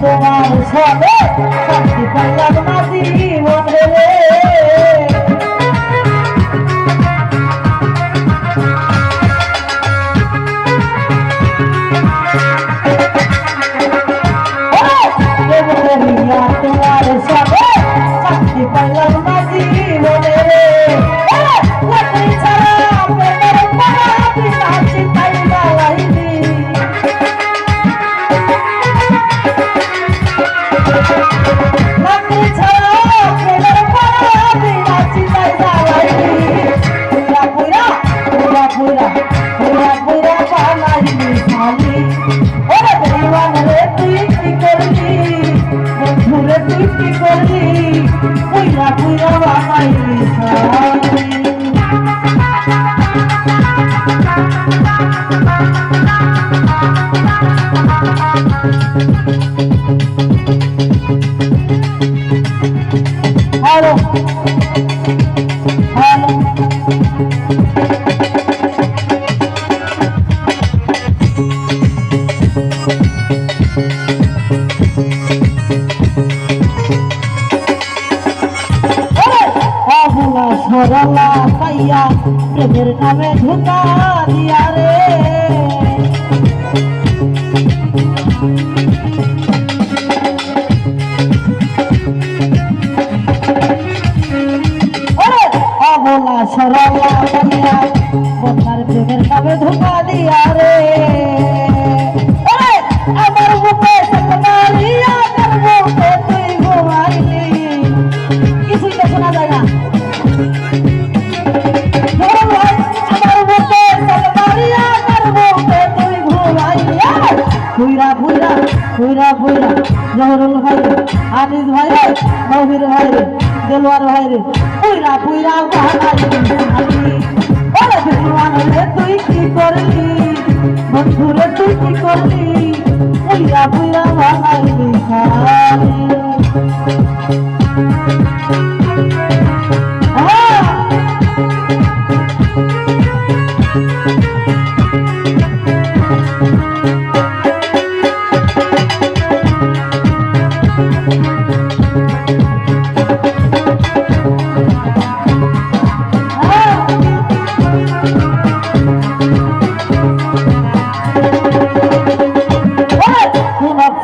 তোমার সাথে শান্তি পাইলাম না জীবনে রে তোমার সাথে শান্তি পাইলাম না জীবনে রে লাকড়ি ছাড়া প্রেমের পাড়ি শান্তি পাইলা লাইনি Hello. Hello. সরলা পাইয়া প্রেমের নামে ধোঁকা দিয়া রে অবলা সরলা পাইয়া বন্যার প্রেমের নামে ধোঁকা দিয়া রে আমার বুকে মারিয়া বুকে তুই ঘুমাইলি কিছুই তো শোনা যায় না ভুইরা ভুইরা জহরুল ভাই রে আনিস ভাই রে নবীর ভাই রে দেলোয়ার ভাই রে ভুইরা ভুইরা তুই কি করলি বন্ধুরে তুই কি করলি ভুইরা ভুইরা বানাইলি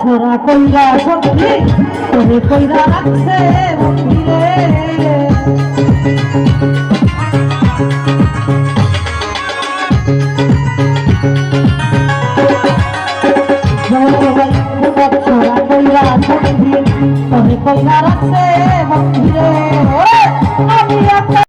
ছোড়া কইরা সত্যি তোরে কইরা রাখছে মন্দিরে ছোড়া কইরা সত্যি তোরে কইরা রাখছে মন্দিরে